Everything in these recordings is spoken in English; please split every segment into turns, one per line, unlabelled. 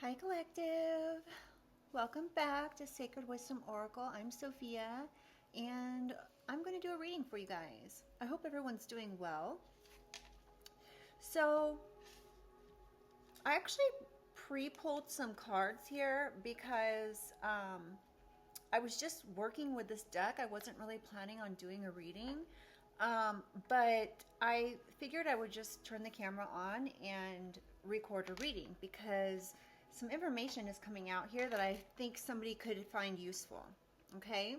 Hi, Collective. Welcome back to Sacred Wisdom Oracle. I'm Sophia, and I'm going to do a reading for you guys. I hope everyone's doing well. So, I actually pre-pulled some cards here because I was just working with this deck. I wasn't really planning on doing a reading, but I figured I would just turn the camera on and record a reading because some information is coming out here that I think somebody could find useful. Okay,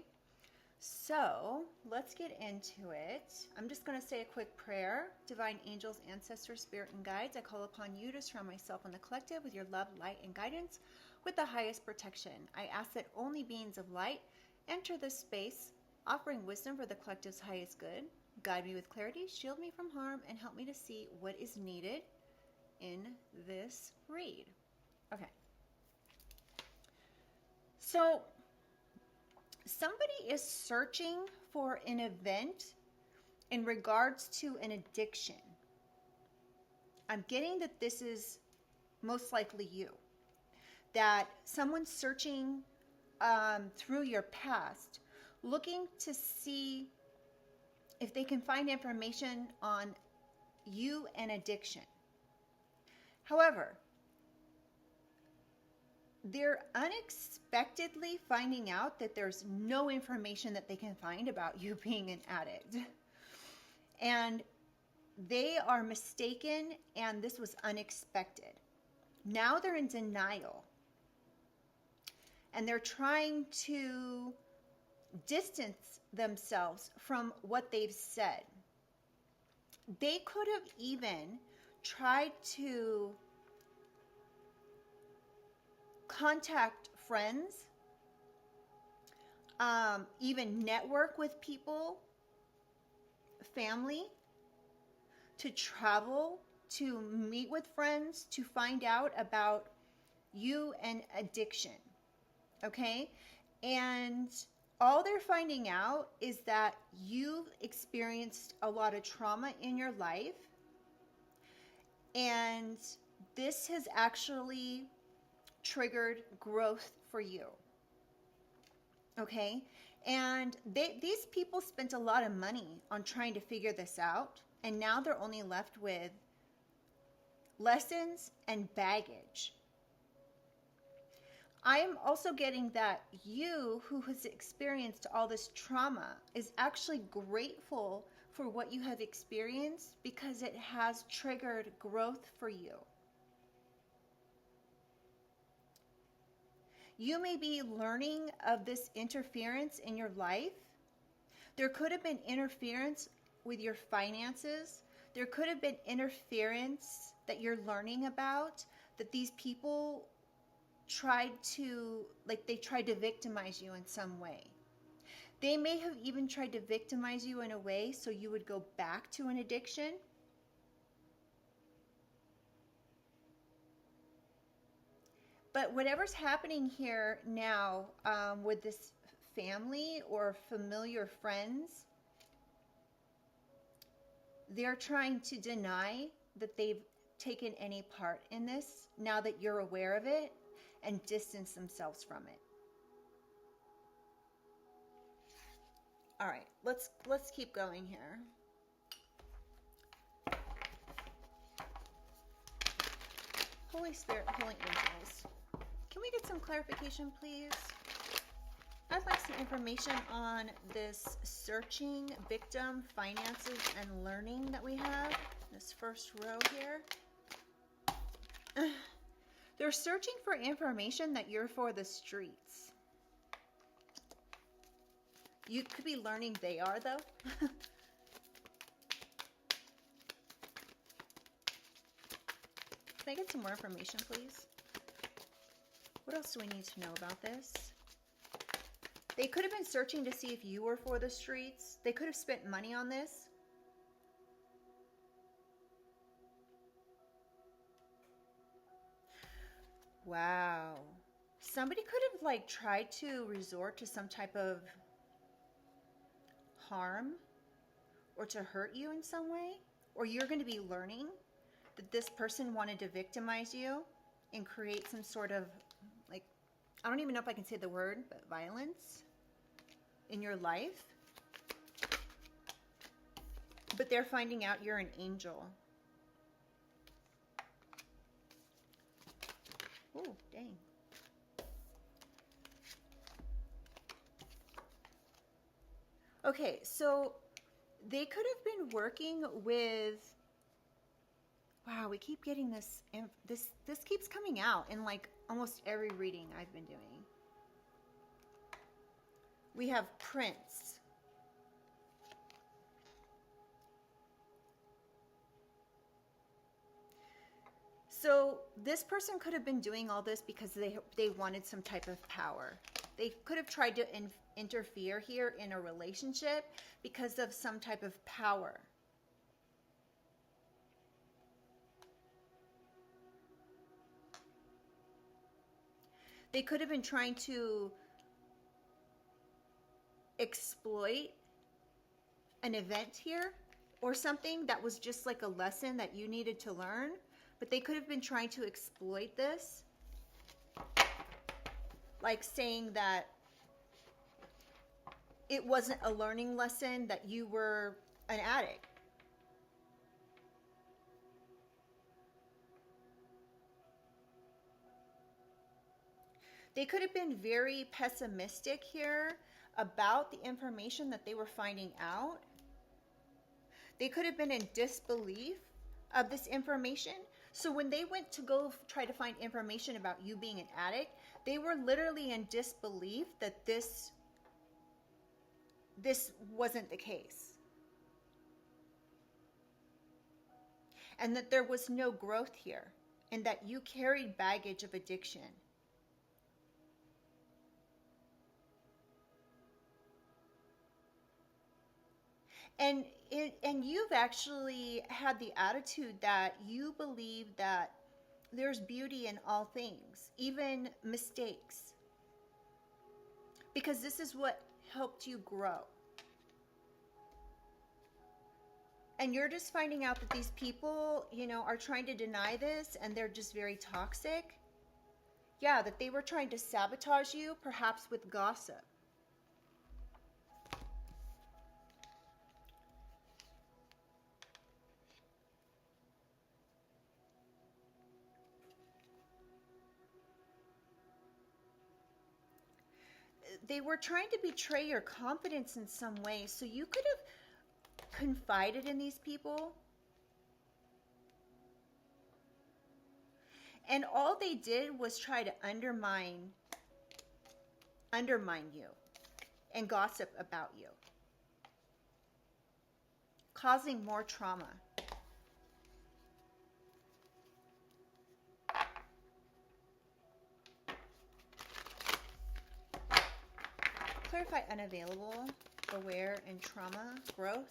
so let's get into it. I'm just going to say a quick prayer. Divine angels, ancestors, spirit, and guides, I call upon you to surround myself and the collective with your love, light, and guidance with the highest protection. I ask that only beings of light enter this space, offering wisdom for the collective's highest good. Guide me with clarity, shield me from harm, and help me to see what is needed in this read. Okay. So, somebody is searching for an event in regards to an addiction. I'm getting that this is most likely you. That someone's searching through your past, looking to see if they can find information on you and addiction. However, they're unexpectedly finding out that there's no information that they can find about you being an addict. And they are mistaken, and this was unexpected. Now they're in denial. And they're trying to distance themselves from what they've said. They could have even tried to contact friends, even network with people, family, to travel, to meet with friends, to find out about you and addiction. Okay? And all they're finding out is that you've experienced a lot of trauma in your life, and this has actually triggered growth for you. Okay? And these people spent a lot of money on trying to figure this out, and now they're only left with lessons and baggage. I am also getting that you, who has experienced all this trauma, is actually grateful for what you have experienced because it has triggered growth for you. You may be learning of this interference in your life. There could have been interference with your finances. There could have been interference that you're learning about, that these people tried to victimize you in some way. They may have even tried to victimize you in a way so you would go back to an addiction. But whatever's happening here now with this family or familiar friends, they're trying to deny that they've taken any part in this now that you're aware of it, and distance themselves from it. All right, let's keep going here. Holy Spirit, Holy Angels, can we get some clarification, please? I'd like some information on this searching, victim, finances, and learning that we have. This first row here. They're searching for information that you're for the streets. You could be learning they are, though. Can I get some more information, please? What else do we need to know about this? They could have been searching to see if you were for the streets. They could have spent money on this. Wow. Somebody could have tried to resort to some type of harm or to hurt you in some way. Or you're going to be learning that this person wanted to victimize you and create some sort of, like, I don't even know if I can say the word, but violence in your life. But they're finding out you're an angel. Oh, dang. Okay, so they could have been working with, wow, we keep getting this, this keeps coming out in like almost every reading I've been doing. We have Prince. So this person could have been doing all this because they wanted some type of power. They could have tried to interfere here in a relationship because of some type of power. They could have been trying to exploit an event here or something that was just like a lesson that you needed to learn, but they could have been trying to exploit this, like saying that it wasn't a learning lesson, that you were an addict. They could have been very pessimistic here about the information that they were finding out. They could have been in disbelief of this information. So when they went to go try to find information about you being an addict, they were literally in disbelief that this wasn't the case. And that there was no growth here, and that you carried baggage of addiction. And you've actually had the attitude that you believe that there's beauty in all things, even mistakes. Because this is what helped you grow. And you're just finding out that these people, you know, are trying to deny this, and they're just very toxic. Yeah, that they were trying to sabotage you, perhaps with gossip. They were trying to betray your confidence in some way. So you could have confided in these people. And all they did was try to undermine you and gossip about you, causing more trauma. Clarify unavailable, aware, and trauma growth.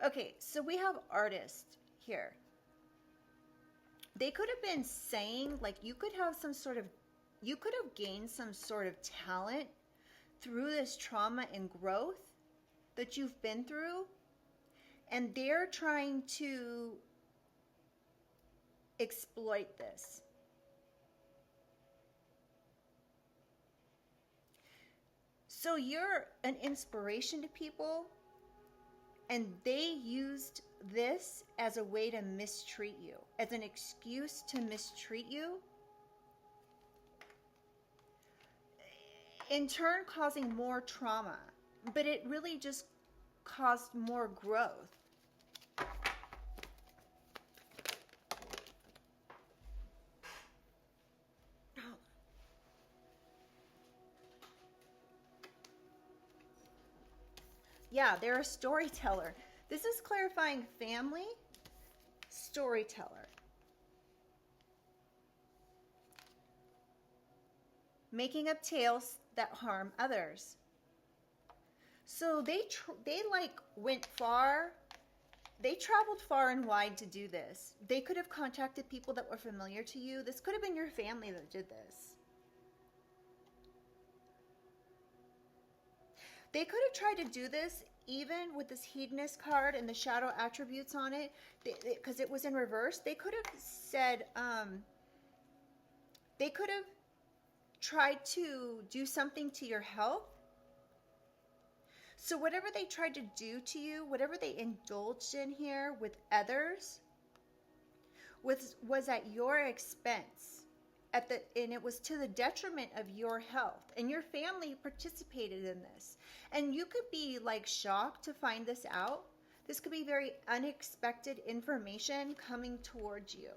Okay, so we have artist here. They could have been saying, like, you could have gained some sort of talent through this trauma and growth that you've been through, and they're trying to exploit this. So you're an inspiration to people, and they used this as a way to mistreat you, as an excuse to mistreat you, in turn causing more trauma. But it really just caused more growth. Yeah, they're a storyteller. This is clarifying family, storyteller. Making up tales that harm others. So they like went far. They traveled far and wide to do this. They could have contacted people that were familiar to you. This could have been your family that did this. They could have tried to do this even with this hedonist card and the shadow attributes on it, because it was in reverse. They could have said, they could have tried to do something to your health. So whatever they tried to do to you, whatever they indulged in here with others, was at your expense, and it was to the detriment of your health, and your family participated in this. And you could be like shocked to find this out. This could be very unexpected information coming towards you.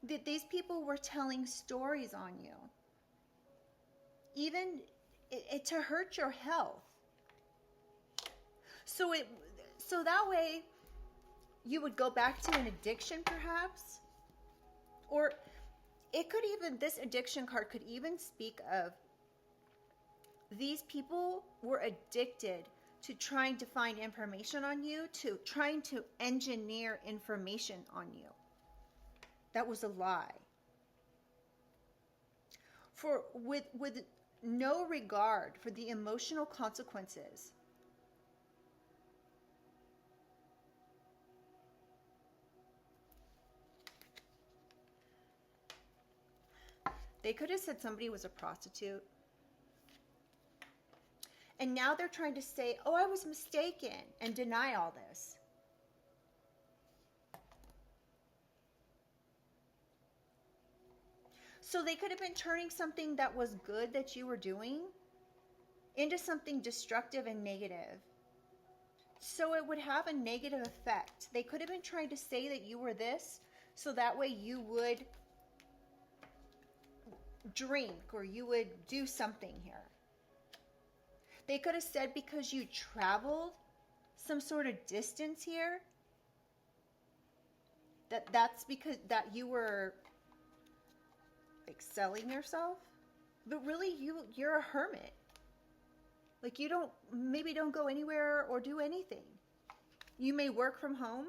That these people were telling stories on you, even to hurt your health. So that way you would go back to an addiction, perhaps. Or it could even, this addiction card could even speak of these people were addicted to trying to find information on you, to trying to engineer information on you. That was a lie. With no regard for the emotional consequences. They could have said somebody was a prostitute. And now they're trying to say, oh, I was mistaken, and deny all this. So they could have been turning something that was good that you were doing into something destructive and negative. So it would have a negative effect. They could have been trying to say that you were this, so that way you would drink or you would do something here. They could have said because you traveled some sort of distance here, that's because that you were like selling yourself. But really you're a hermit. Like you maybe don't go anywhere or do anything. You may work from home.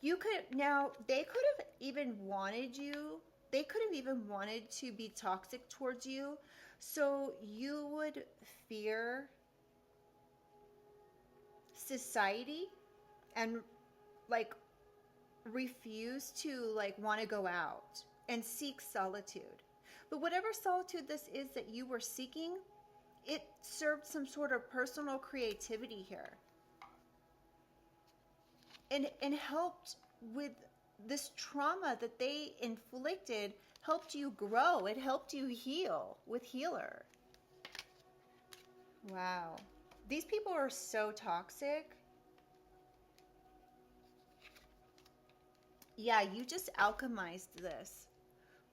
They could have even wanted you, they could have even wanted to be toxic towards you, so you would fear society and like refuse to like want to go out and seek solitude. But whatever solitude this is that you were seeking, it served some sort of personal creativity here. And helped with this trauma that they inflicted, helped you grow. It helped you heal with healer. Wow. These people are so toxic. Yeah, you just alchemized this.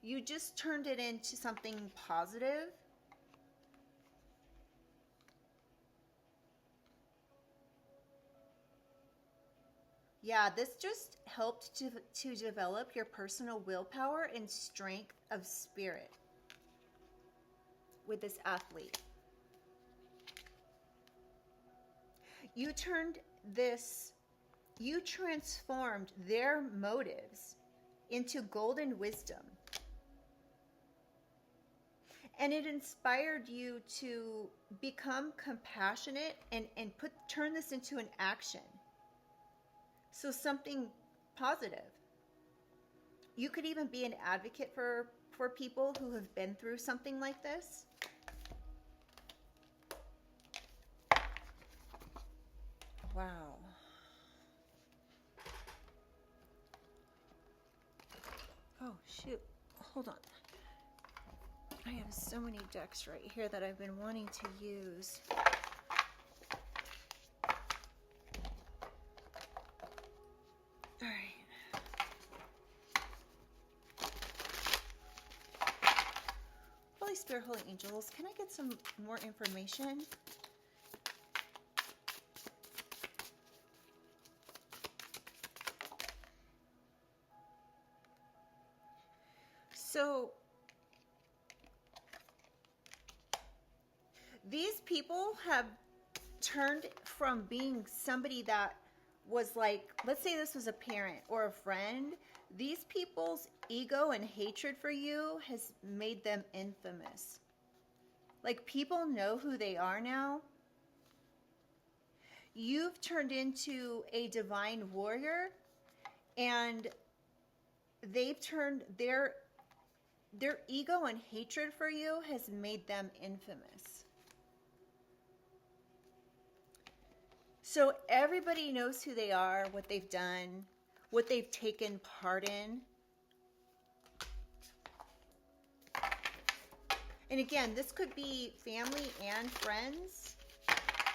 You just turned it into something positive. Yeah, this just helped to develop your personal willpower and strength of spirit with this athlete. You transformed their motives into golden wisdom. And it inspired you to become compassionate and turn this into an action. So something positive. You could even be an advocate for people who have been through something like this. Wow. Oh, shoot. Hold on. I have so many decks right here that I've been wanting to use. All right. Holy Spirit, Holy Angels, can I get some more information? So these people have turned from being somebody that was like, let's say this was a parent or a friend. These people's ego and hatred for you has made them infamous. Like, people know who they are now. You've turned into a divine warrior, and they've turned their ego and hatred for you has made them infamous. So everybody knows who they are, what they've done, what they've taken part in. And again, this could be family and friends.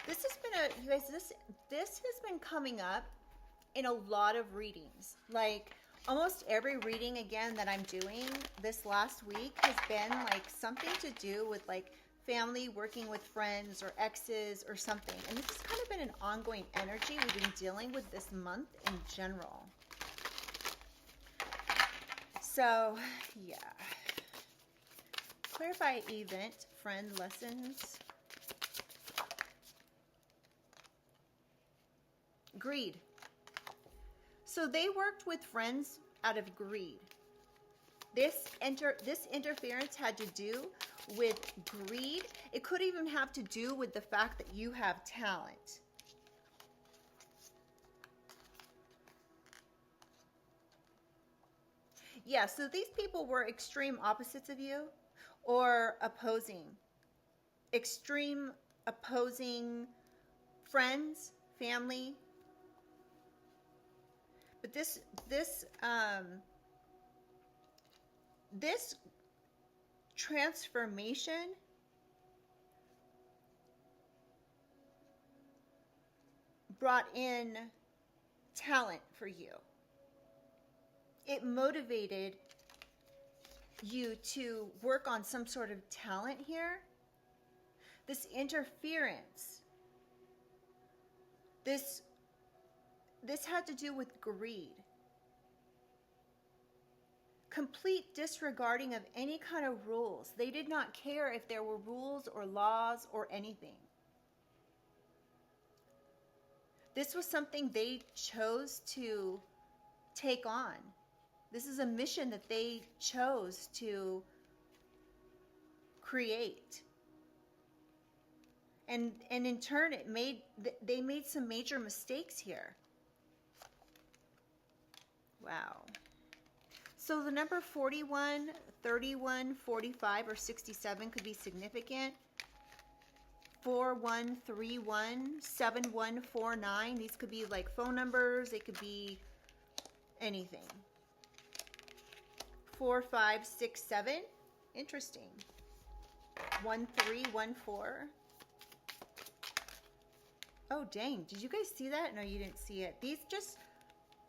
This has been you guys, this has been coming up in a lot of readings. Like, almost every reading again that I'm doing this last week has been like something to do with like family, working with friends or exes or something. And this has kind of been an ongoing energy we've been dealing with this month in general. So, yeah. Clarify event, friend, lessons. Greed. So they worked with friends out of greed. This interference had to do with greed. It could even have to do with the fact that you have talent. Yeah, so these people were extreme opposites of you, or opposing. Extreme opposing friends, family. But this transformation brought in talent for you. It motivated you to work on some sort of talent here. This interference, this had to do with greed. Complete disregarding of any kind of rules. They did not care if there were rules or laws or anything. This was something they chose to take on. This is a mission that they chose to create. And in turn, they made some major mistakes here. Wow. So the number 41, 31, 45, or 67 could be significant. 4131, 7149. These could be like phone numbers. They could be anything. 4567. Interesting. 1314. Oh, dang. Did you guys see that? No, you didn't see it. These just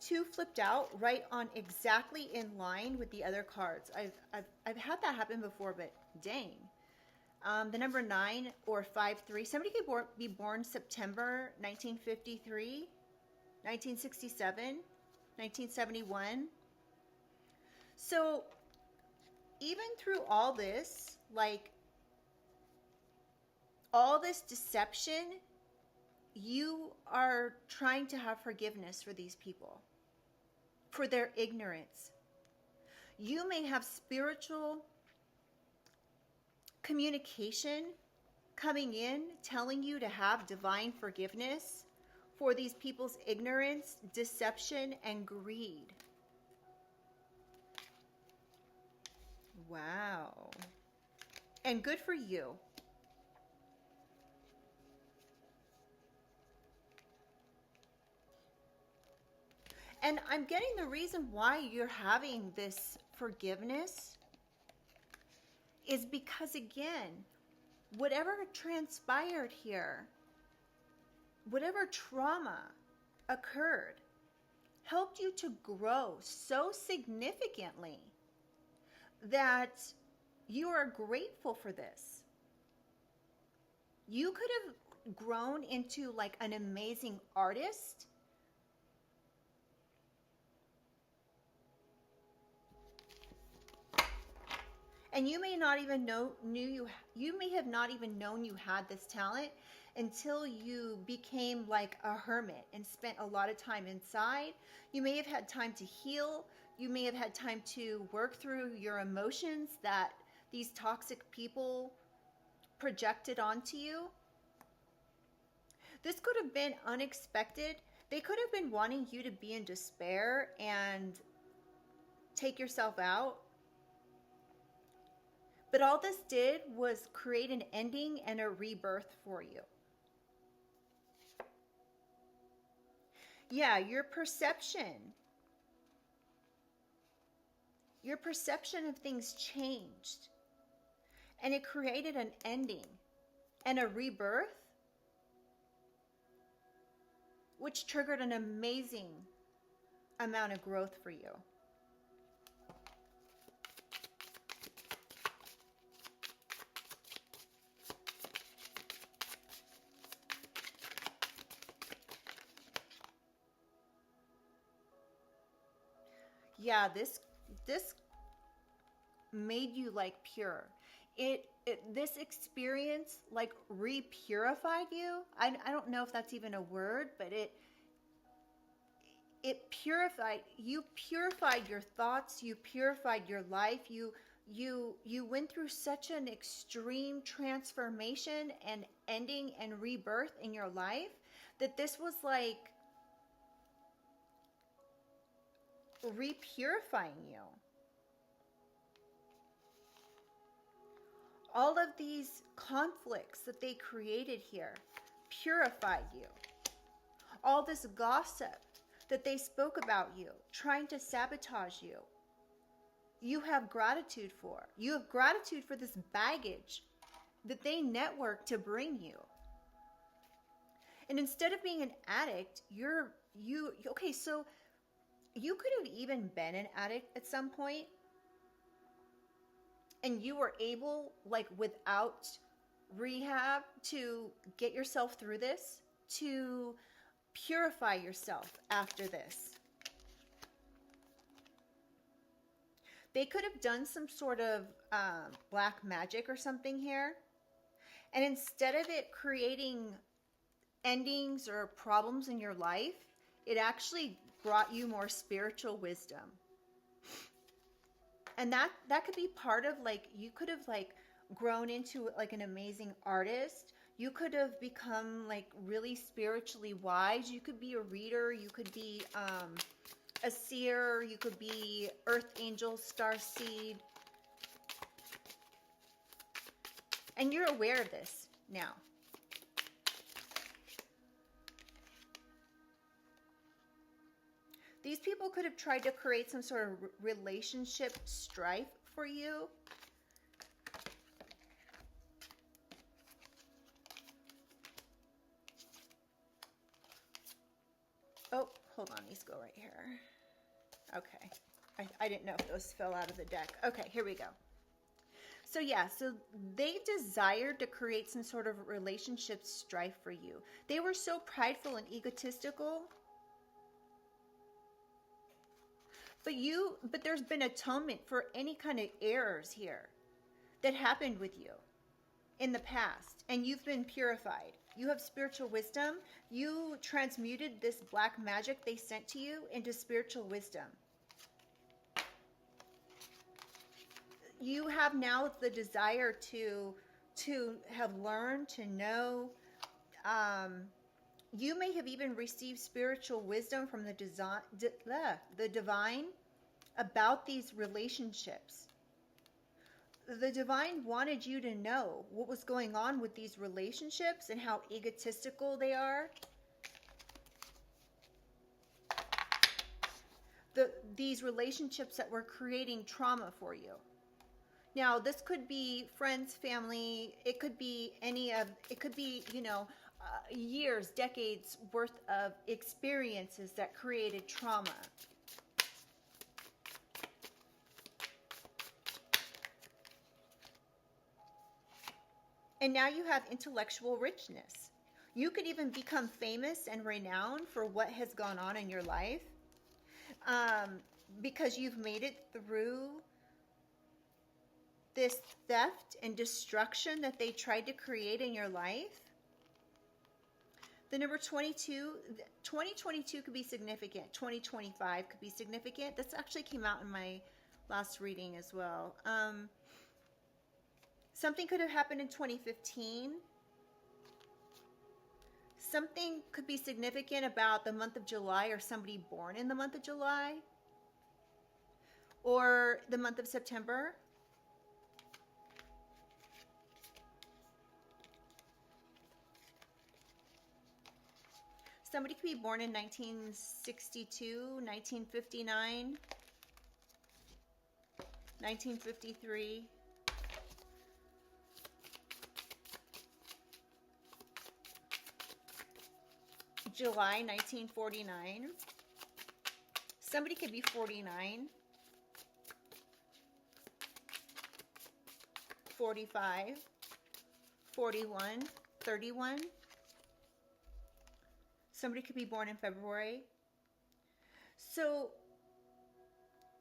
two flipped out right on exactly in line with the other cards. I've had that happen before, but dang. The number 9 or 53. Somebody could be born September 1953, 1967, 1971. So even through all this, like all this deception, you are trying to have forgiveness for these people, for their ignorance. You may have spiritual communication coming in, telling you to have divine forgiveness for these people's ignorance, deception, and greed. Wow. And good for you. And I'm getting the reason why you're having this forgiveness is because, again, whatever transpired here, whatever trauma occurred, helped you to grow so significantly that you are grateful for this. You could have grown into like an amazing artist. And you may not even you may have not even known you had this talent until you became like a hermit and spent a lot of time inside. You may have had time to heal. You may have had time to work through your emotions that these toxic people projected onto you. This could have been unexpected. They could have been wanting you to be in despair and take yourself out. But all this did was create an ending and a rebirth for you. Yeah, your perception of things changed. And it created an ending and a rebirth, which triggered an amazing amount of growth for you. Yeah, this made you like pure. This experience like re-purified you. I don't know if that's even a word, but it purified you. Purified your thoughts. You purified your life. You went through such an extreme transformation and ending and rebirth in your life that this was like re-purifying you. All of these conflicts that they created here purified you. All this gossip that they spoke about you, trying to sabotage you, you have gratitude for. You have gratitude for this baggage that they networked to bring you. And instead of being an addict, okay, so you could have even been an addict at some point, and you were able, like without rehab, to get yourself through this, to purify yourself after this. They could have done some sort of black magic or something here. And instead of it creating endings or problems in your life, it actually brought you more spiritual wisdom. And that could be part of, like, you could have like grown into like an amazing artist. You could have become like really spiritually wise. You could be a reader. You could be a seer. You could be earth angel, star seed. And you're aware of this now. These people could have tried to create some sort of relationship strife for you. Oh, hold on. These go right here. Okay. I didn't know if those fell out of the deck. Okay, here we go. So yeah, so they desired to create some sort of relationship strife for you. They were so prideful and egotistical. But there's been atonement for any kind of errors here that happened with you in the past, and you've been purified. You have spiritual wisdom. You transmuted this black magic they sent to you into spiritual wisdom. You have now the desire to have learned, to know. You may have even received spiritual wisdom from the divine about these relationships. The divine wanted you to know what was going on with these relationships and how egotistical they are. These relationships that were creating trauma for you. Now, this could be friends, family. It could be years, decades worth of experiences that created trauma. And now you have intellectual richness. You could even become famous and renowned for what has gone on in your life, because you've made it through this theft and destruction that they tried to create in your life. The number 22, 2022 could be significant. 2025 could be significant. This actually came out in my last reading as well. Something could have happened in 2015. Something could be significant about the month of July or somebody born in the month of July or the month of September. Somebody could be born in 1962, 1959, 1953. July 1949. Somebody could be 49, 45, 41, 31. Somebody could be born in February. So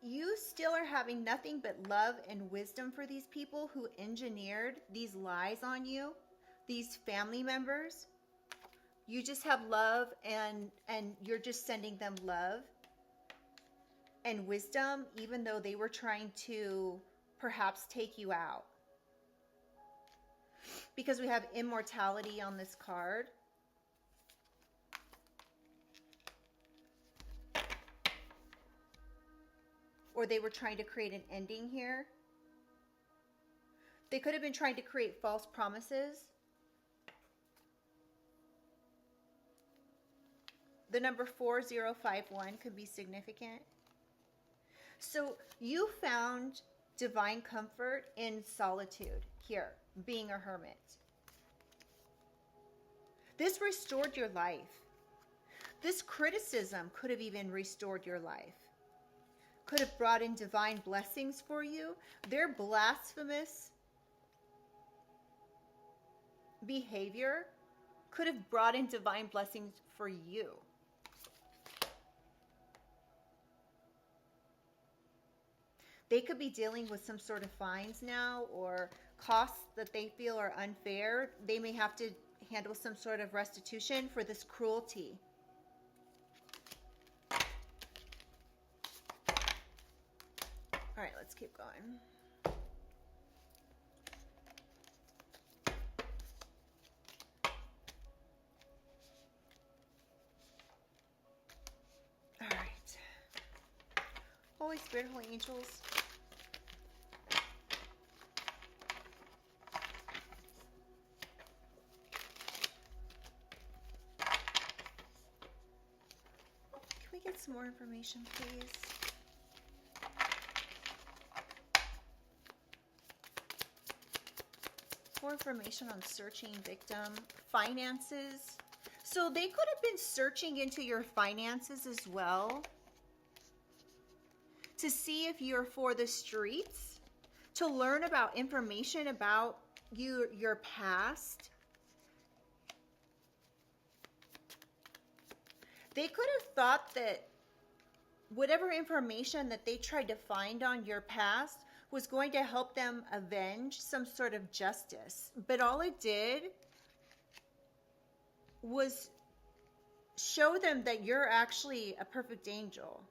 you still are having nothing but love and wisdom for these people who engineered these lies on you, these family members. You just have love and you're just sending them love and wisdom, even though they were trying to perhaps take you out. Because we have immortality on this card. Or they were trying to create an ending here. They could have been trying to create false promises. The number 4051 could be significant. So you found divine comfort in solitude here, being a hermit. This restored your life. This criticism could have even restored your life. Could have brought in divine blessings for you. Their blasphemous behavior could have brought in divine blessings for you. They could be dealing with some sort of fines now or costs that they feel are unfair. They may have to handle some sort of restitution for this cruelty. All right, let's keep going. All right. Holy Spirit, Holy Angels. Can we get some more information, please? More information on searching victim, finances. So they could have been searching into your finances as well to see if you're for the streets, to learn about information about your past. They could have thought that whatever information that they tried to find on your past was going to help them avenge some sort of justice. But all it did was show them that you're actually a perfect angel.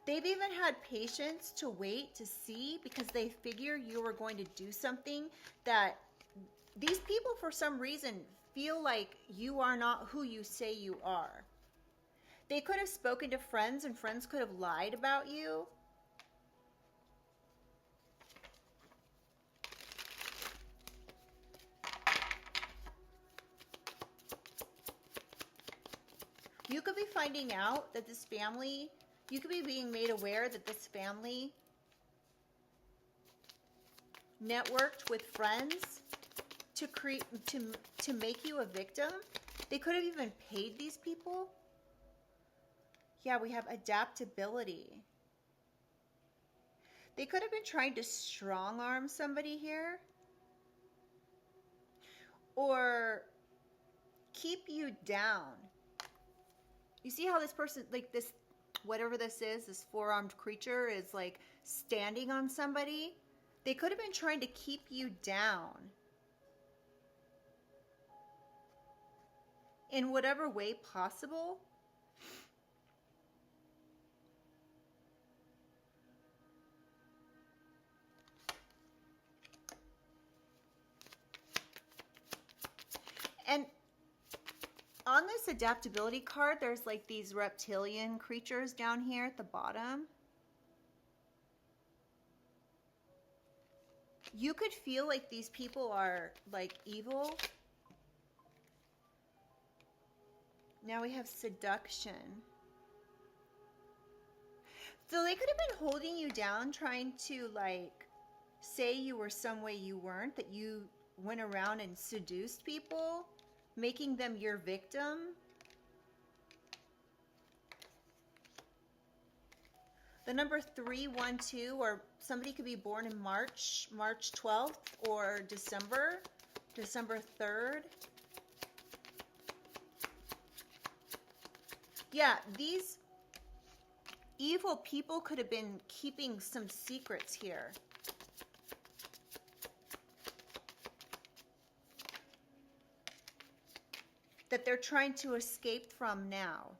They've even had patience to wait to see because they figure you were going to do something that these people, for some reason, feel like you are not who you say you are. They could have spoken to friends and friends could have lied about you. You could be finding out that this family, you could be being made aware that this family networked with friends to make you a victim. They could have even paid these people. Yeah, we have adaptability. They could have been trying to strong arm somebody here. Or keep you down. You see how this person, like this, whatever this is, this four-armed creature is like standing on somebody? They could have been trying to keep you down. In whatever way possible. And on this adaptability card, there's like these reptilian creatures down here at the bottom. You could feel like these people are like evil. Now we have seduction. So they could have been holding you down, trying to like say you were some way you weren't, that you went around and seduced people, making them your victim. The number 312, or somebody could be born in March 12th, or December 3rd. Yeah, these evil people could have been keeping some secrets here. That they're trying to escape from now.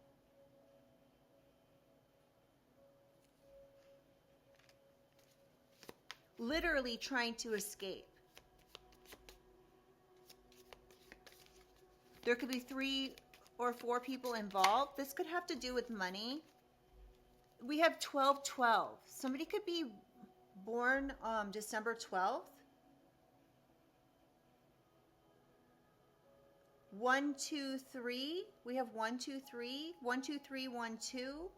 Literally trying to escape. There could be 3 or 4 people involved. This could have to do with money. We have 1212. Somebody could be born December 12th. 1, 2, 3. We have 1, 2, 3. 1, 2, 3, 1, 2.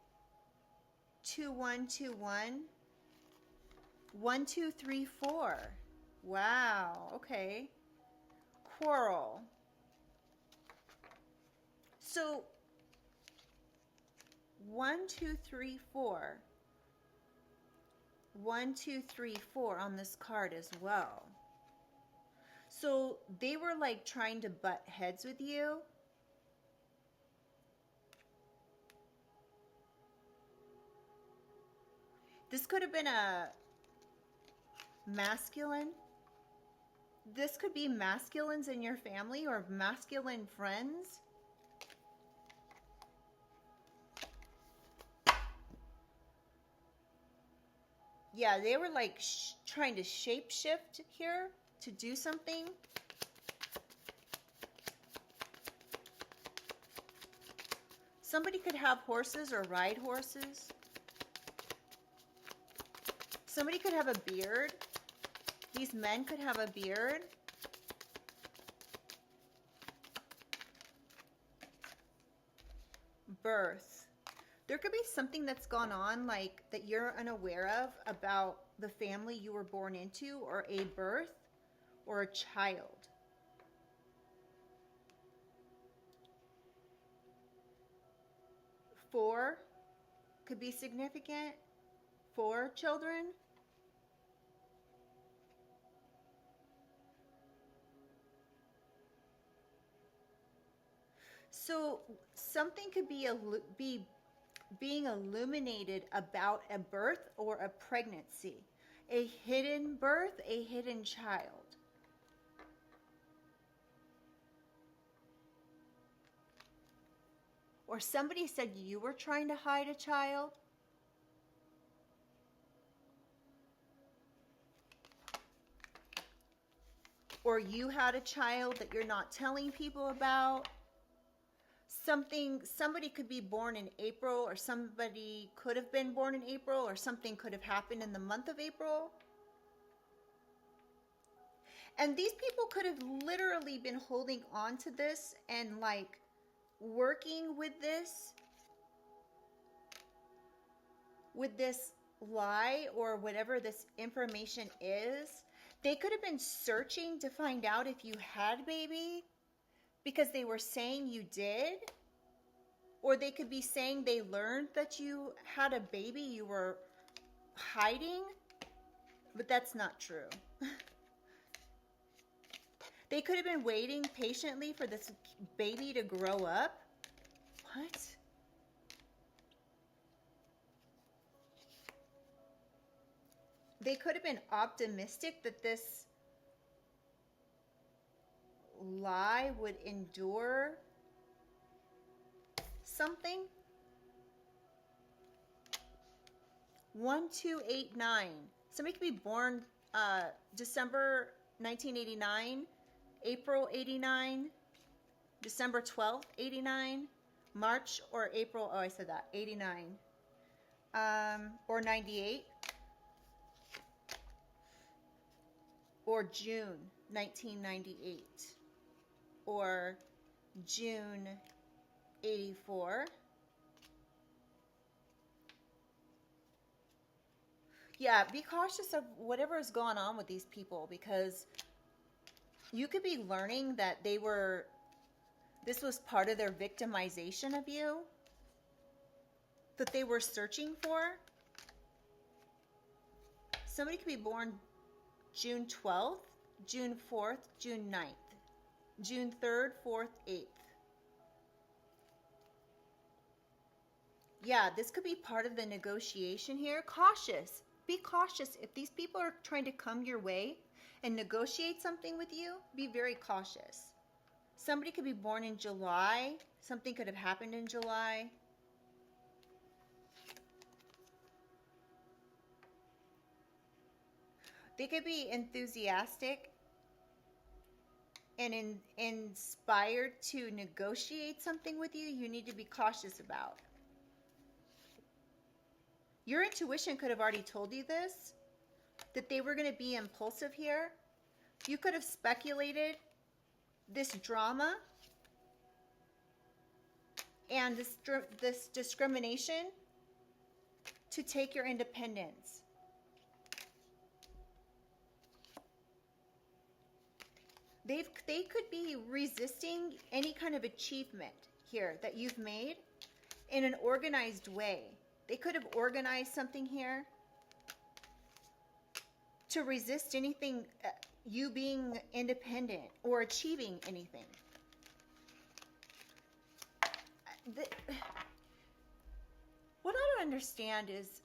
2, 1, 2, 1. 1, 2, 3, 4. Wow. Okay. Quarrel. So 1, 2, 3, 4. 1, 2, 3, 4 on this card as well. So they were like trying to butt heads with you. This could have been a masculine. This could be masculines in your family or masculine friends. Yeah, they were like trying to shape shift here to do something. Somebody could have horses or ride horses. Somebody could have a beard. These men could have a beard. Birth. There could be something that's gone on, like that you're unaware of, about the family you were born into, or a birth, or a child. Four could be significant. 4 children. So something could be being illuminated about a birth or a pregnancy, a hidden birth, a hidden child. Or somebody said you were trying to hide a child. Or you had a child that you're not telling people about. Somebody could be born in April, or somebody could have been born in April, or something could have happened in the month of April. And these people could have literally been holding on to this and like working with this lie or whatever this information is. They could have been searching to find out if you had a baby because they were saying you did. Or they could be saying they learned that you had a baby you were hiding. But that's not true. They could have been waiting patiently for this baby to grow up. What? They could have been optimistic that this lie would endure something. 1289. Somebody could be born December 1989, April 89, December 12th, 89. March or April, oh, I said that, 89. Or 98. Or June 1998. Or June 84. Yeah, be cautious of whatever is going on with these people, because you could be learning that this was part of their victimization of you, that they were searching for. Somebody could be born June 12th, June 4th, June 9th, June 3rd, 4th, 8th. Yeah, this could be part of the negotiation here. Cautious. Be cautious. If these people are trying to come your way and negotiate something with you, be very cautious. Somebody could be born in July. Something could have happened in July. They could be enthusiastic and inspired to negotiate something with you. You need to be cautious about. Your intuition could have already told you this, that they were going to be impulsive here. You could have speculated this drama and this discrimination to take your independence. They could be resisting any kind of achievement here that you've made in an organized way. They could have organized something here to resist anything, you being independent or achieving anything. What I don't understand is,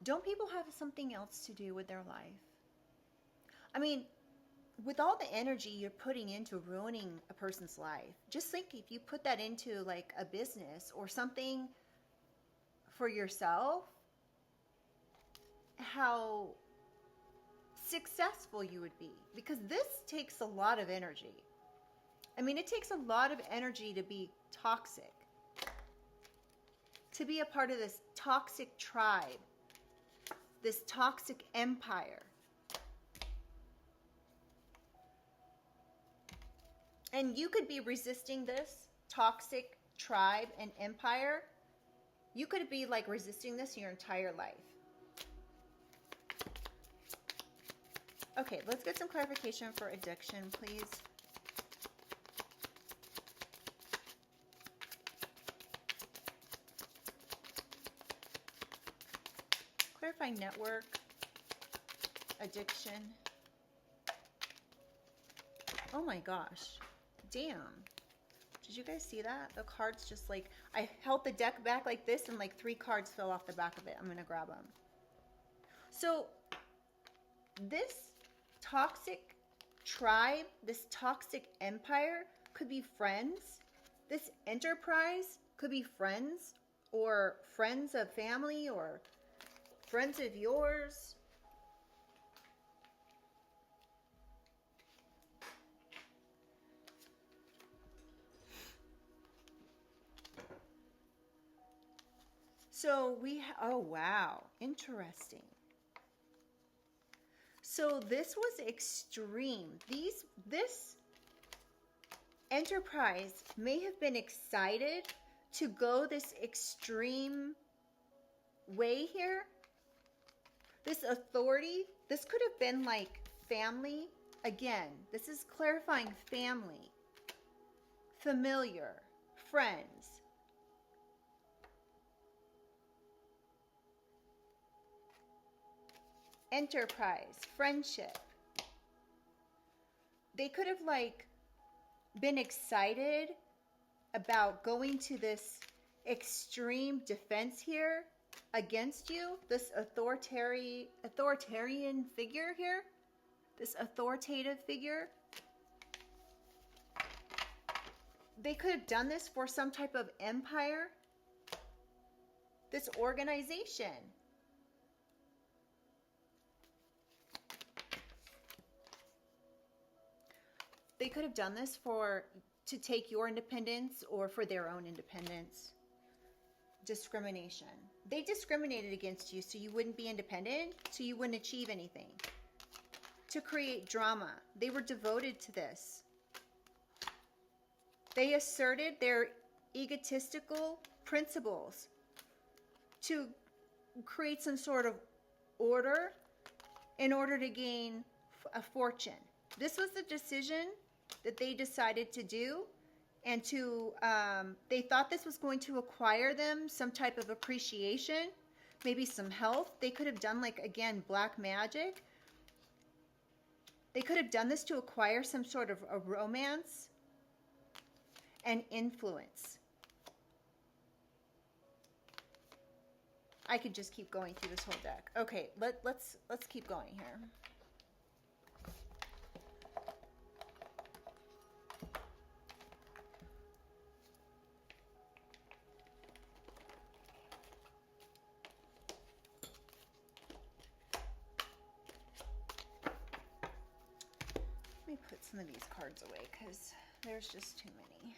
don't people have something else to do with their life? I mean, with all the energy you're putting into ruining a person's life, just think if you put that into like a business or something for yourself, how successful you would be. Because this takes a lot of energy. I mean, it takes a lot of energy to be toxic, to be a part of this toxic tribe, this toxic empire. And you could be resisting this toxic tribe and empire. You could be like resisting this your entire life. Okay, let's get some clarification for addiction, please. Clarify network, addiction. Oh my gosh. Damn. Did you guys see that? The cards just like, I held the deck back like this and like 3 cards fell off the back of it. I'm going to grab them. So this toxic tribe, this toxic empire could be friends. This enterprise could be friends or friends of family or friends of yours. So oh wow, interesting. So this was extreme. This enterprise may have been excited to go this extreme way here. This authority, this could have been like family. Again, this is clarifying family, familiar, friends. Enterprise, friendship. They could have like been excited about going to this extreme defense here against you, this authoritarian figure here, this authoritative figure. They could have done this for some type of empire, this organization. They could have done this for to take your independence or for their own independence. Discrimination. They discriminated against you so you wouldn't be independent, so you wouldn't achieve anything. To create drama. They were devoted to this. They asserted their egotistical principles to create some sort of order in order to gain a fortune. This was the decision that they decided to do, and they thought this was going to acquire them some type of appreciation, maybe some health. They could have done, like, again, black magic. They could have done this to acquire some sort of a romance and influence. I could just keep going through this whole deck. Okay, let's keep going here. Let me put some of these cards away because there's just too many.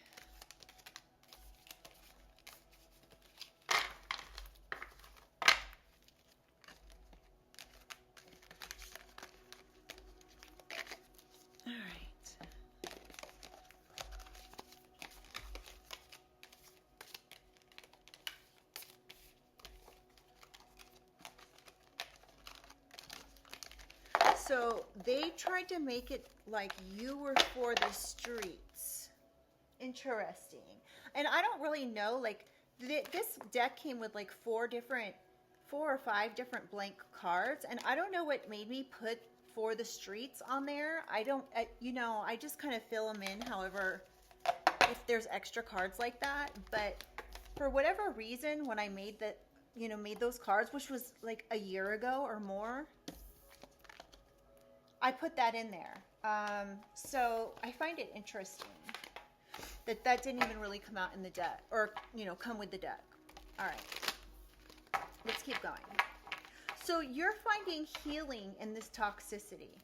All right. So they tried to make it like you were for the streets. Interesting. And I don't really know, like, this deck came with like 4 or 5 different blank cards, and I don't know what made me put for the streets on there. I just kind of fill them in however, if there's extra cards like that. But for whatever reason, when I made those cards, which was like a year ago or more, I put that in there. So I find it interesting that didn't even really come out in the deck, or, come with the deck. All right, let's keep going. So you're finding healing in this toxicity.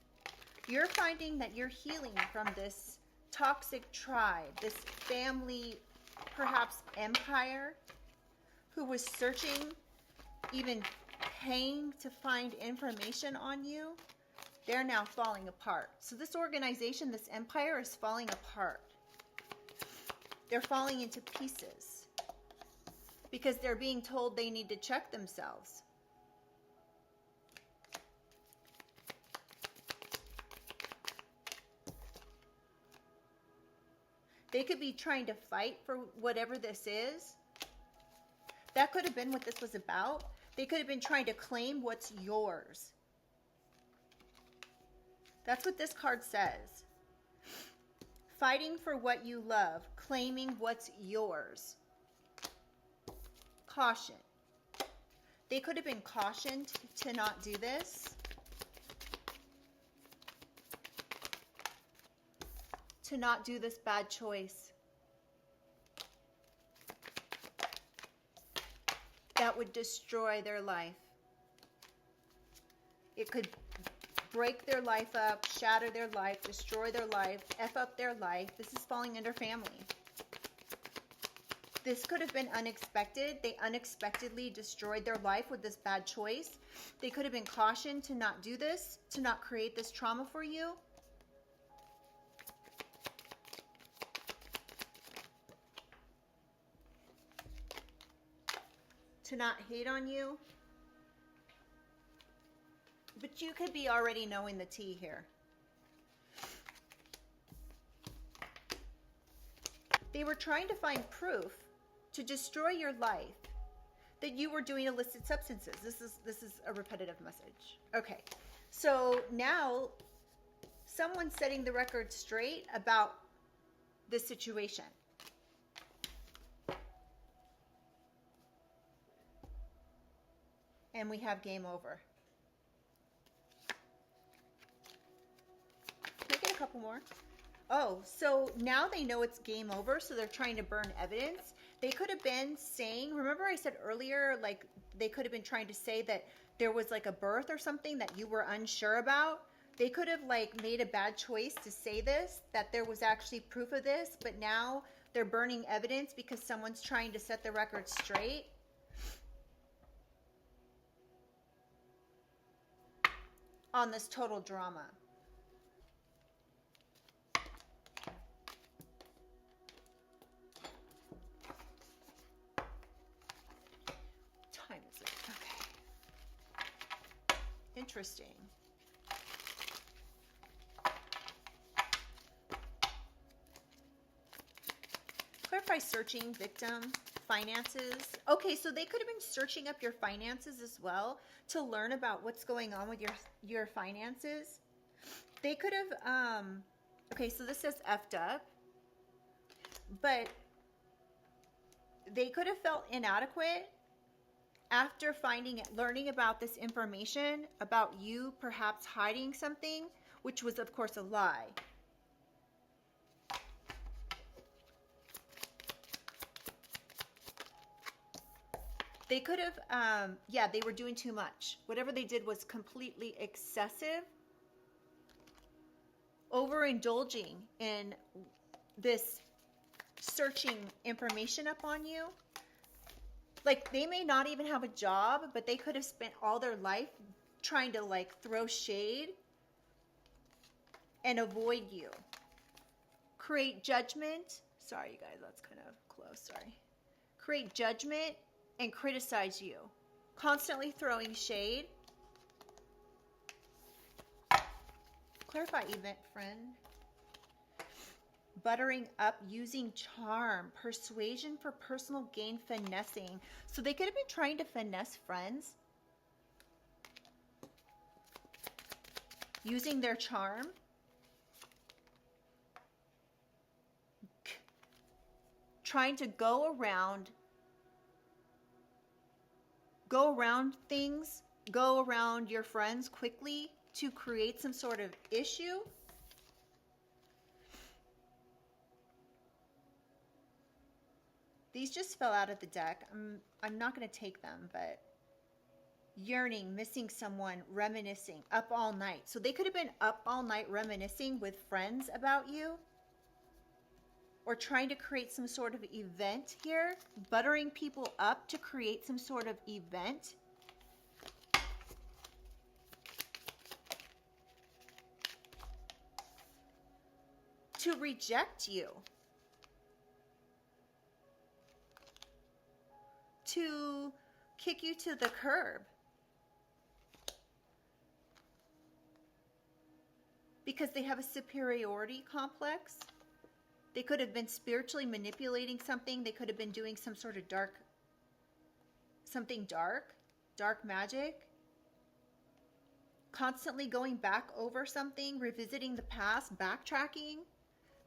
You're finding that you're healing from this toxic tribe, this family, perhaps empire, who was searching, even paying to find information on you. They're now falling apart. So this organization, this empire, is falling apart. They're falling into pieces because they're being told they need to check themselves. They could be trying to fight for whatever this is. That could have been what this was about. They could have been trying to claim what's yours. That's what this card says. Fighting for what you love, claiming what's yours. Caution. They could have been cautioned to not do this. To not do this bad choice. That would destroy their life. It could break their life up, shatter their life, destroy their life, F up their life. This is falling under family. This could have been unexpected. They unexpectedly destroyed their life with this bad choice. They could have been cautioned to not do this, to not create this trauma for you. To not hate on you. But you could be already knowing the tea here. They were trying to find proof to destroy your life that you were doing illicit substances. This is a repetitive message. Okay. So now someone's setting the record straight about this situation. And we have game over. Can I get a couple more? Oh, so now they know it's game over, so they're trying to burn evidence. They could have been saying, remember I said earlier, like they could have been trying to say that there was like a birth or something that you were unsure about. They could have like made a bad choice to say this, that there was actually proof of this, but now they're burning evidence because someone's trying to set the record straight. On this total drama. What time is it? Okay. Interesting. Clarify searching victim finances. Okay, so they could have been searching up your finances as well to learn about what's going on with your finances. They could have okay, so this says effed up, but they could have felt inadequate after learning about this information about you perhaps hiding something, which was of course a lie. They could have, yeah, they were doing too much. Whatever they did was completely excessive. Overindulging in this searching information up on you. Like, they may not even have a job, but they could have spent all their life trying to like throw shade and avoid you. Create judgment. Sorry, you guys, that's kind of close. Sorry. Create judgment and criticize you. Constantly throwing shade. Clarify event, friend. Buttering up, using charm, persuasion for personal gain, finessing. So they could have been trying to finesse friends. Using their charm. Trying to go around things, go around your friends quickly to create some sort of issue. These just fell out of the deck. I'm not going to take them, but yearning, missing someone, reminiscing, up all night. So they could have been up all night reminiscing with friends about you, or trying to create some sort of event here, buttering people up to create some sort of event. To reject you. To kick you to the curb. Because they have a superiority complex. They could have been spiritually manipulating something. They could have been doing some sort of dark magic. Constantly going back over something, revisiting the past, backtracking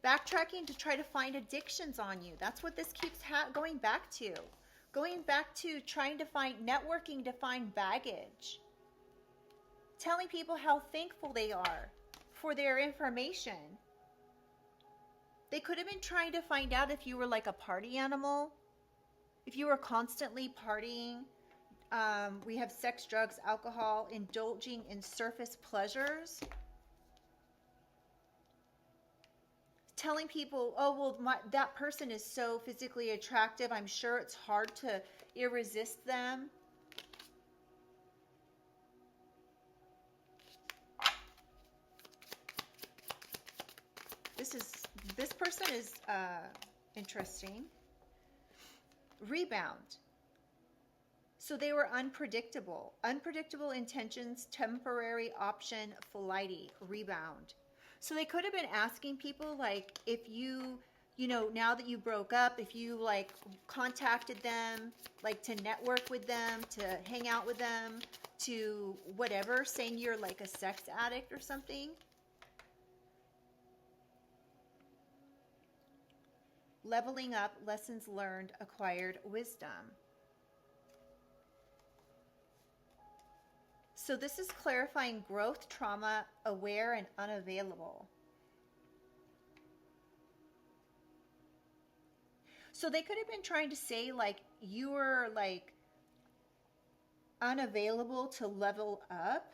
to try to find addictions on you. That's what this keeps going back to. Going back to trying to find networking to find baggage. Telling people how thankful they are for their information. They could have been trying to find out if you were like a party animal. If you were constantly partying. We have sex, drugs, alcohol, indulging in surface pleasures. Telling people, oh, well, that person is so physically attractive. I'm sure it's hard to irresist them. This person is interesting. Rebound. So they were unpredictable. Unpredictable intentions, temporary option, flighty, rebound. So they could have been asking people, like, if you know, now that you broke up, if you like contacted them, like to network with them, to hang out with them, to whatever, saying you're like a sex addict or something. Leveling up, lessons learned, acquired wisdom. So this is clarifying growth, trauma, aware, and unavailable. So they could have been trying to say like you were like unavailable to level up.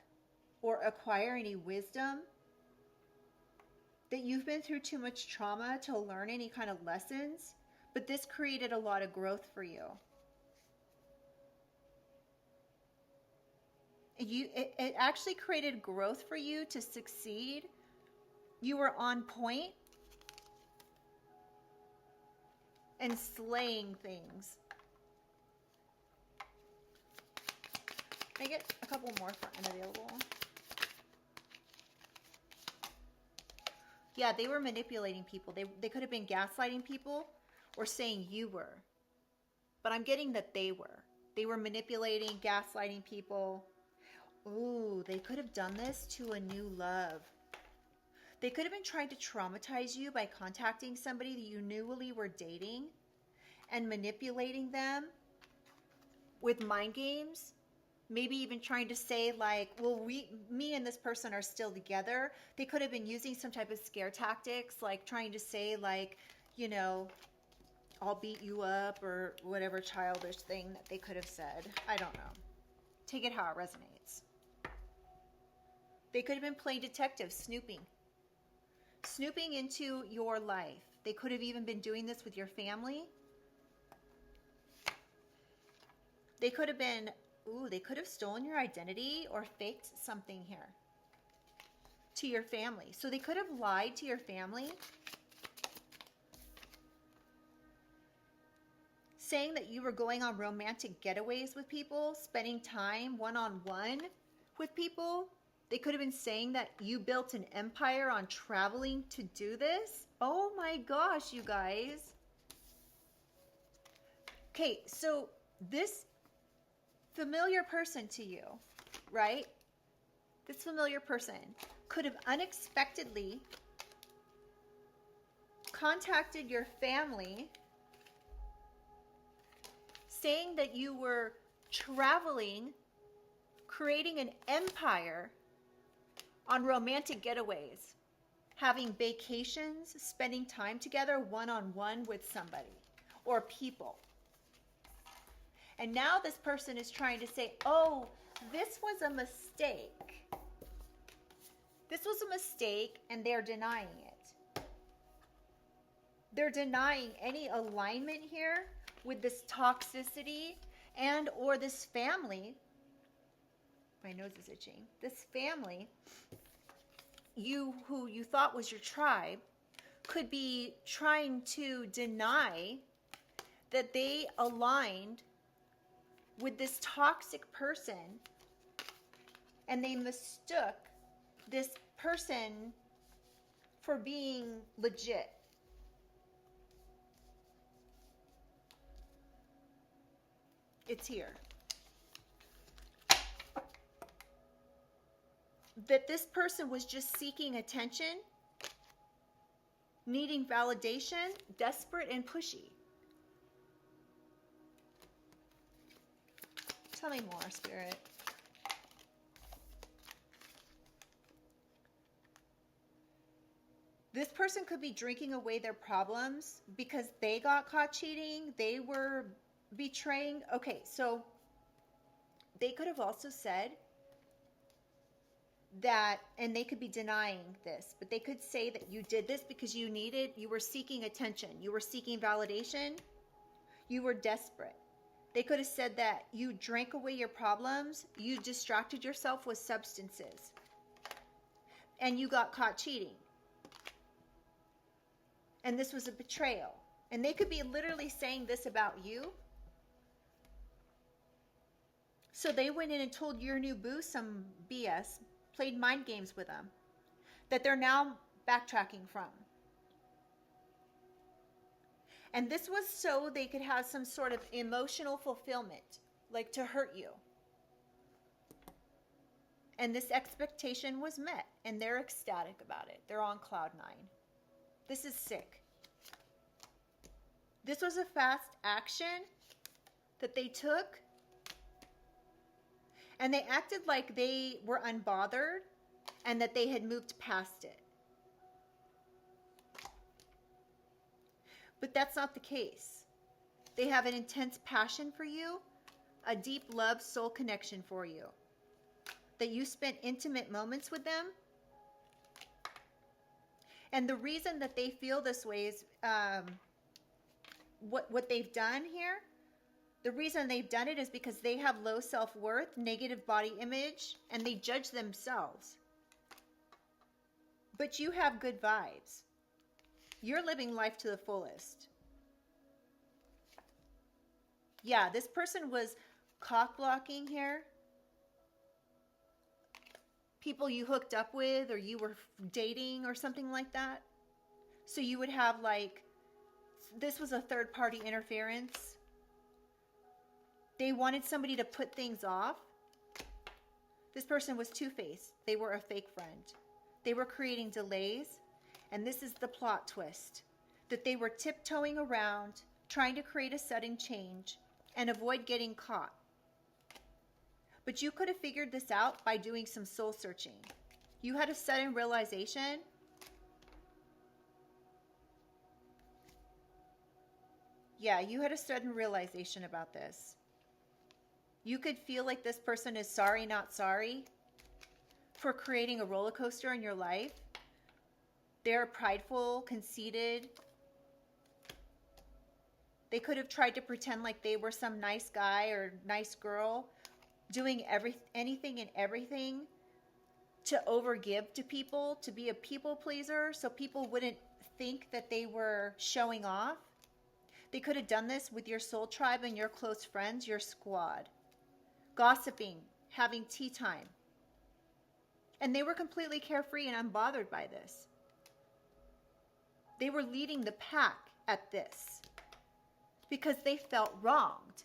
or acquire any wisdom, that you've been through too much trauma to learn any kind of lessons, but this created a lot of growth for you. It actually created growth for you to succeed. You were on point and slaying things. Can I get a couple more for unavailable? Yeah, they were manipulating people. They could have been gaslighting people or saying you were. But I'm getting that they were. They were manipulating, gaslighting people. Ooh, they could have done this to a new love. They could have been trying to traumatize you by contacting somebody that you newly were dating and manipulating them with mind games. Maybe even trying to say like, well, me and this person are still together. They could have been using some type of scare tactics, like trying to say like, you know, I'll beat you up or whatever childish thing that they could have said. I don't know. Take it how it resonates. They could have been playing detective, snooping into your life. They could have even been doing this with your family. They could have been, they could have stolen your identity or faked something here to your family. So they could have lied to your family, saying that you were going on romantic getaways with people, spending time one-on-one with people. They could have been saying that you built an empire on traveling to do this. Oh my gosh, you guys. Okay, so this familiar person to you, right? This familiar person could have unexpectedly contacted your family saying that you were traveling, creating an empire on romantic getaways, having vacations, spending time together one-on-one with somebody or people. And now this person is trying to say, oh, this was a mistake. This was a mistake, and they're denying it. They're denying any alignment here with this toxicity and or this family. My nose is itching. This family, who you thought was your tribe, could be trying to deny that they aligned with this toxic person, and they mistook this person for being legit. It's here. That this person was just seeking attention, needing validation, desperate and pushy. Tell me more, Spirit. This person could be drinking away their problems because they got caught cheating. They were betraying. Okay, so they could have also said that, and they could be denying this, but they could say that you did this because you were seeking attention. You were seeking validation. You were desperate. They could have said that you drank away your problems. You distracted yourself with substances. And you got caught cheating. And this was a betrayal. And they could be literally saying this about you. So they went in and told your new boo some BS, played mind games with them, that they're now backtracking from. And this was so they could have some sort of emotional fulfillment, like to hurt you. And this expectation was met, and they're ecstatic about it. They're on cloud 9. This is sick. This was a fast action that they took, and they acted like they were unbothered and that they had moved past it. But that's not the case. They have an intense passion for you, a deep love, soul connection for you. that you spent intimate moments with them. And the reason that they feel this way is what they've done here. The reason they've done it is because they have low self-worth, negative body image, and they judge themselves. But you have good vibes. You're living life to the fullest. Yeah, this person was cock blocking here. People you hooked up with or you were dating or something like that. So you would have like, this was a third party interference. They wanted somebody to put things off. This person was two-faced. They were a fake friend. They were creating delays. And this is the plot twist. That they were tiptoeing around, trying to create a sudden change and avoid getting caught. But you could have figured this out by doing some soul searching. You had a sudden realization. Yeah, you had a sudden realization about this. You could feel like this person is sorry, not sorry for creating a roller coaster in your life. They're prideful, conceited. They could have tried to pretend like they were some nice guy or nice girl, doing anything and everything to overgive to people, to be a people pleaser, so people wouldn't think that they were showing off. They could have done this with your soul tribe and your close friends, your squad. Gossiping, having tea time. And they were completely carefree and unbothered by this. They were leading the pack at this because they felt wronged.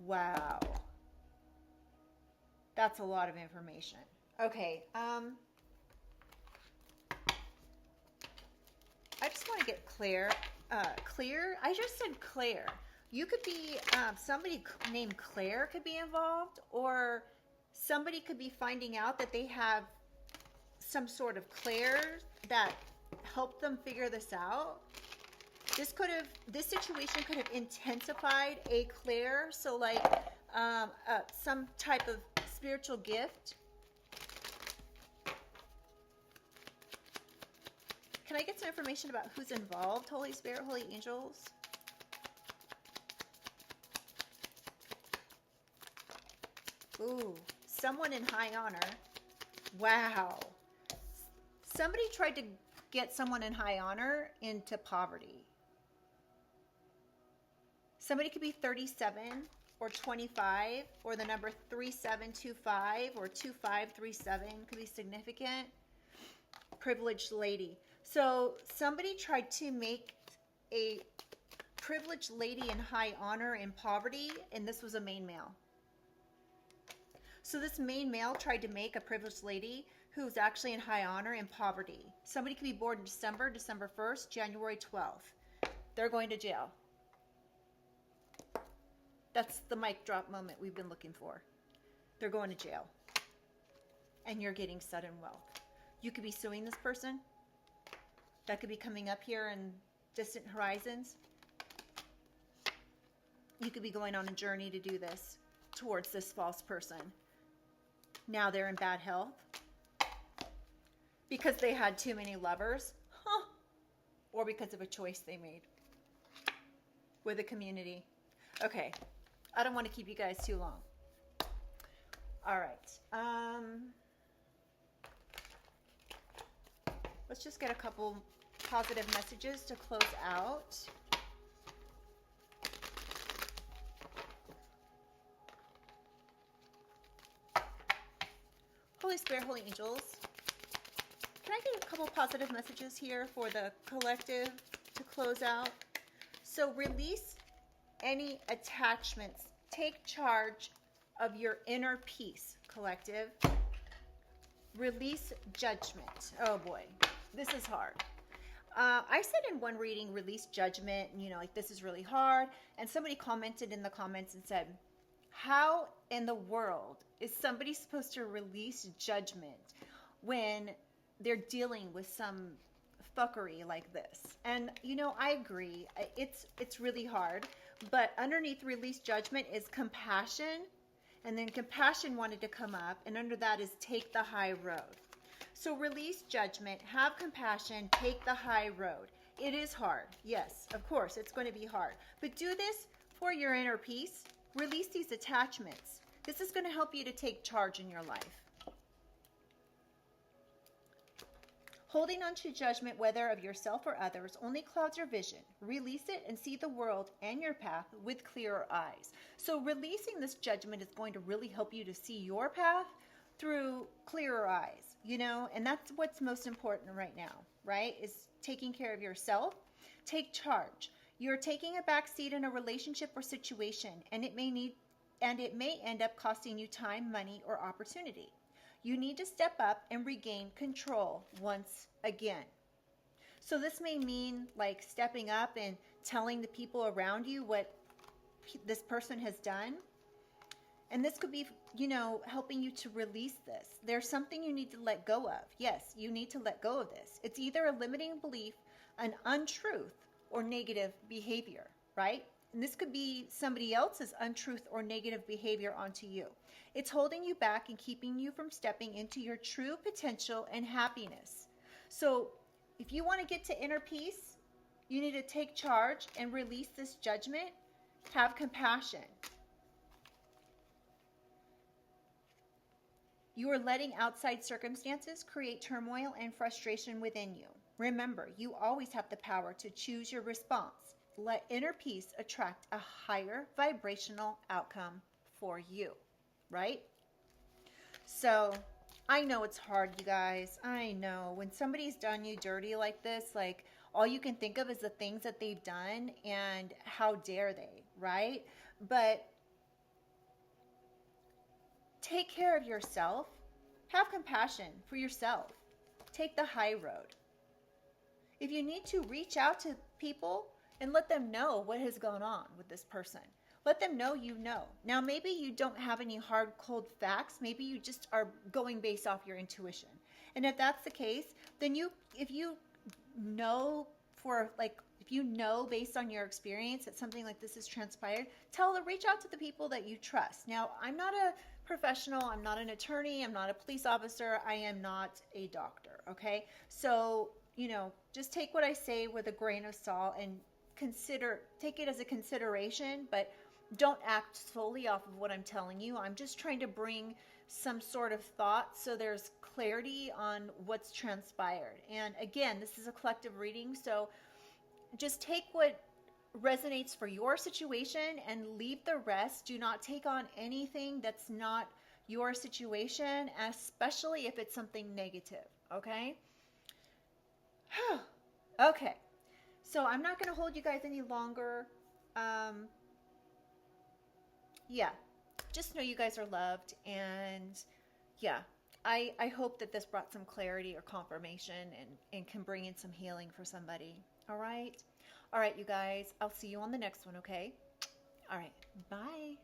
Wow. That's a lot of information. Okay. I just want to get clear. Clear? I just said Claire. You could be, somebody named Claire could be involved, or somebody could be finding out that they have some sort of Claire that helped them figure this out. This situation could have intensified a Claire, so like some type of spiritual gift. Can I get some information about who's involved? Holy Spirit, Holy Angels. Ooh, someone in high honor. Wow. Somebody tried to get someone in high honor into poverty. Somebody could be 37 or 25 or the number 3725 or 2537 could be significant. Privileged lady. So somebody tried to make a privileged lady in high honor in poverty, and this was a main male. So this main male tried to make a privileged lady who was actually in high honor in poverty. Somebody could be born in December 1st, January 12th. They're going to jail. That's the mic drop moment we've been looking for. They're going to jail. And you're getting sudden wealth. You could be suing this person. That could be coming up here in distant horizons. You could be going on a journey to do this towards this false person. Now they're in bad health because they had too many lovers, or because of a choice they made with a community. Okay, I don't want to keep you guys too long. All right. Let's just get a couple positive messages to close out. Holy Spirit, Holy Angels, can I get a couple positive messages here for the collective to close out? So release any attachments. Take charge of your inner peace, collective. Release judgment. Oh boy, this is hard. I said in one reading, release judgment, and like this is really hard. And somebody commented in the comments and said, how in the world is somebody supposed to release judgment when they're dealing with some fuckery like this? And I agree. It's really hard. But underneath release judgment is compassion. And then compassion wanted to come up. And under that is take the high road. So release judgment, have compassion, take the high road. It is hard. Yes, of course, it's going to be hard. But do this for your inner peace. Release these attachments. This is going to help you to take charge in your life. Holding on to judgment, whether of yourself or others, only clouds your vision. Release it and see the world and your path with clearer eyes. So releasing this judgment is going to really help you to see your path through clearer eyes, you know, and that's what's most important right now, right? Is taking care of yourself. Take charge. You're taking a back seat in a relationship or situation, and it may end up costing you time, money, or opportunity. You need to step up and regain control once again. So this may mean like stepping up and telling the people around you what this person has done. And this could be, you know, helping you to release this. There's something you need to let go of. Yes, you need to let go of this. It's either a limiting belief, an untruth, or negative behavior, right? And this could be somebody else's untruth or negative behavior onto you. It's holding you back and keeping you from stepping into your true potential and happiness. So if you want to get to inner peace, you need to take charge and release this judgment. Have compassion. You are letting outside circumstances create turmoil and frustration within you. Remember, you always have the power to choose your response. Let inner peace attract a higher vibrational outcome for you, right? So I know it's hard, you guys. I know when somebody's done you dirty like this, like all you can think of is the things that they've done and how dare they, right? But take care of yourself. Have compassion for yourself. Take the high road. If you need to, reach out to people and let them know what has gone on with this person. Let them know you know. Now, maybe you don't have any hard, cold facts. Maybe you just are going based off your intuition. And if that's the case, then if you know based on your experience that something like this has transpired, reach out to the people that you trust. Now, I'm not a professional. I'm not an attorney. I'm not a police officer. I am not a doctor. Okay. So, just take what I say with a grain of salt and take it as a consideration, but don't act solely off of what I'm telling you. I'm just trying to bring some sort of thought so there's clarity on what's transpired. And again, this is a collective reading, so just take what resonates for your situation and leave the rest. Do not take on anything that's not your situation, especially if it's something negative, okay? Okay. So I'm not going to hold you guys any longer. Yeah, just know you guys are loved. And yeah, I hope that this brought some clarity or confirmation and can bring in some healing for somebody. All right. All right, you guys, I'll see you on the next one. Okay. All right. Bye.